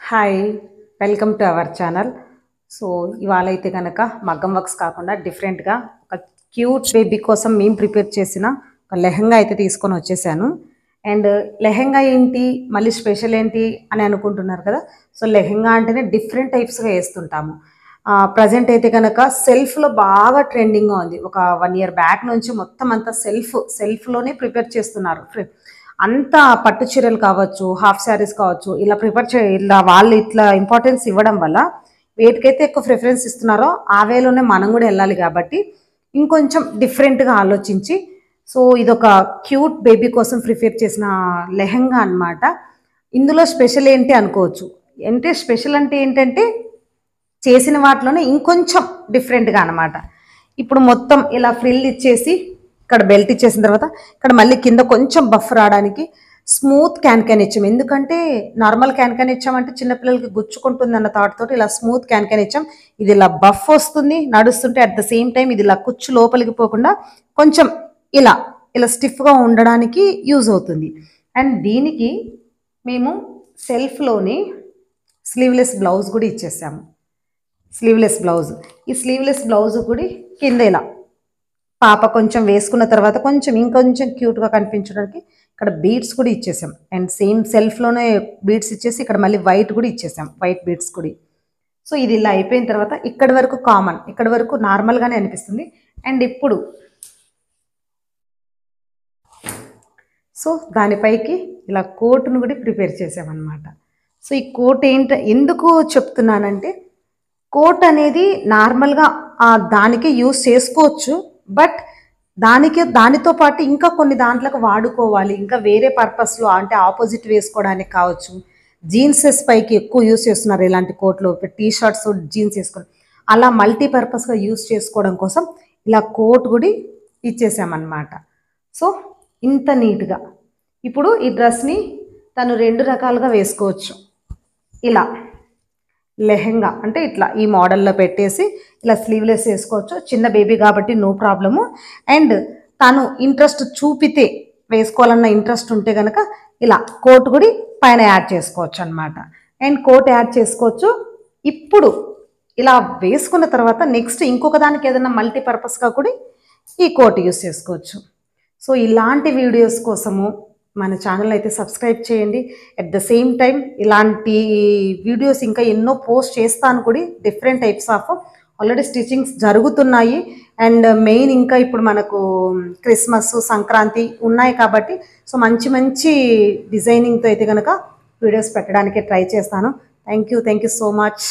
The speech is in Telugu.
Hi welcome to our channel. So ఇవాళ అయితే కనుక మగ్గం వర్క్స్ కాకుండా డిఫరెంట్గా ఒక క్యూట్ బేబీ కోసం మేము ప్రిపేర్ చేసిన ఒక లెహంగా అయితే తీసుకొని వచ్చేసాను. అండ్ లెహంగా ఏంటి, మళ్ళీ స్పెషల్ ఏంటి అని అనుకుంటున్నారు కదా. సో లెహంగా అంటేనే డిఫరెంట్ టైప్స్గా వేస్తుంటాము. ప్రజెంట్ అయితే కనుక సెల్ఫ్లో బాగా ట్రెండింగ్గా ఉంది. ఒక 1 year బ్యాక్ నుంచి మొత్తం అంతా సెల్ఫ్లోనే ప్రిపేర్ చేస్తున్నారు. అంతా పట్టు చీరలు కావచ్చు, హాఫ్ శారీస్ కావచ్చు, ఇలా ఇలా వాళ్ళు ఇట్లా ఇంపార్టెన్స్ ఇవ్వడం వల్ల వేటికైతే ఎక్కువ ప్రిఫరెన్స్ ఇస్తున్నారో ఆ వేలోనే మనం కూడా వెళ్ళాలి. కాబట్టి ఇంకొంచెం డిఫరెంట్గా ఆలోచించి సో ఇదొక క్యూట్ బేబీ కోసం ప్రిపేర్ చేసిన లెహంగా అన్నమాట. ఇందులో స్పెషల్ ఏంటి అనుకోవచ్చు. స్పెషల్ అంటే ఏంటంటే చేసిన వాటిలోనే ఇంకొంచెం డిఫరెంట్గా అనమాట. ఇప్పుడు మొత్తం ఇలా ఫ్రిల్ ఇచ్చేసి ఇక్కడ బెల్ట్ ఇచ్చేసిన తర్వాత ఇక్కడ మళ్ళీ కింద కొంచెం బఫ్ రావడానికి స్మూత్ క్యాన్ ఇచ్చాం. ఎందుకంటే నార్మల్ క్యాన్ ఇచ్చామంటే చిన్నపిల్లలకి గుచ్చుకుంటుంది అన్న థాట్ తోటి ఇలా స్మూత్ క్యాన్ ఇచ్చాం. ఇది ఇలా బఫ్ వస్తుంది నడుస్తుంటే, అట్ ద సేమ్ టైం ఇది ఇలా కుచ్చు లోపలికి పోకుండా కొంచెం ఇలా ఇలా స్టిఫ్గా ఉండడానికి యూజ్ అవుతుంది. అండ్ దీనికి మేము సెల్ఫ్లోని స్లీవ్లెస్ బ్లౌజ్ కూడా ఇచ్చేసాము. స్లీవ్లెస్ బ్లౌజ్, ఈ స్లీవ్లెస్ బ్లౌజ్ కూడా కింద ఇలా పాప కొంచెం వేసుకున్న తర్వాత కొంచెం ఇంకొంచెం క్యూట్గా కనిపించడానికి ఇక్కడ బీడ్స్ కూడా ఇచ్చేసాం. అండ్ సేమ్ సెల్ఫ్లోనే బీడ్స్ ఇచ్చేసి ఇక్కడ మళ్ళీ వైట్ కూడా ఇచ్చేసాం, వైట్ బీడ్స్ కూడా. సో ఇది ఇలా అయిపోయిన తర్వాత ఇక్కడి వరకు కామన్, ఇక్కడి వరకు నార్మల్గానే అనిపిస్తుంది. అండ్ ఇప్పుడు సో దానిపైకి ఇలా కోటును కూడా ప్రిపేర్ చేసామన్నమాట. సో ఈ కోట్ ఎందుకు చెప్తున్నానంటే, కోట్ అనేది నార్మల్గా దానికే యూస్ చేసుకోవచ్చు. బట్ దానితో పాటు ఇంకా కొన్ని దాంట్లోకి వాడుకోవాలి, ఇంకా వేరే పర్పస్లో అంటే ఆపోజిట్ వేసుకోవడానికి కావచ్చు. జీన్సెస్ పైకి ఎక్కువ యూస్ చేస్తున్నారు ఇలాంటి కోట్లు, టీ షర్ట్స్ జీన్స్ వేసుకొని అలా మల్టీపర్పస్గా యూస్ చేసుకోవడం కోసం ఇలా కోట్ కూడా ఇచ్చేసామన్నమాట. సో ఇంత నీట్గా ఇప్పుడు ఈ డ్రెస్ని తను 2 రకాలుగా వేసుకోవచ్చు. ఇలా లెహంగా అంటే ఇట్లా ఈ మోడల్లో పెట్టేసి ఇలా స్లీవ్లెస్ వేసుకోవచ్చు. చిన్న బేబీ కాబట్టి నో ప్రాబ్లము. అండ్ తను ఇంట్రెస్ట్ చూపితే, వేసుకోవాలన్న ఇంట్రెస్ట్ ఉంటే కనుక ఇలా కోట్ కూడా పైన యాడ్ చేసుకోవచ్చు అనమాట. అండ్ కోట్ యాడ్ చేసుకోవచ్చు. ఇప్పుడు ఇలా వేసుకున్న తర్వాత నెక్స్ట్ ఇంకొక దానికి ఏదైనా మల్టీపర్పస్గా కూడా ఈ కోట్ యూస్ చేసుకోవచ్చు. సో ఇలాంటి వీడియోస్ కోసము మన ఛానల్ అయితే సబ్స్క్రైబ్ చేయండి. అట్ ద సేమ్ టైం ఇలాంటి వీడియోస్ ఇంకా ఎన్నో పోస్ట్ చేస్తాను కూడా. Different types of already stitchings జరుగుతున్నాయి. అండ్ మెయిన్ ఇంకా ఇప్పుడు మనకు క్రిస్మస్, సంక్రాంతి ఉన్నాయి కాబట్టి సో మంచి మంచి డిజైనింగ్తో అయితే కనుక వీడియోస్ పెట్టడానికి ట్రై చేస్తాను. Thank you so much.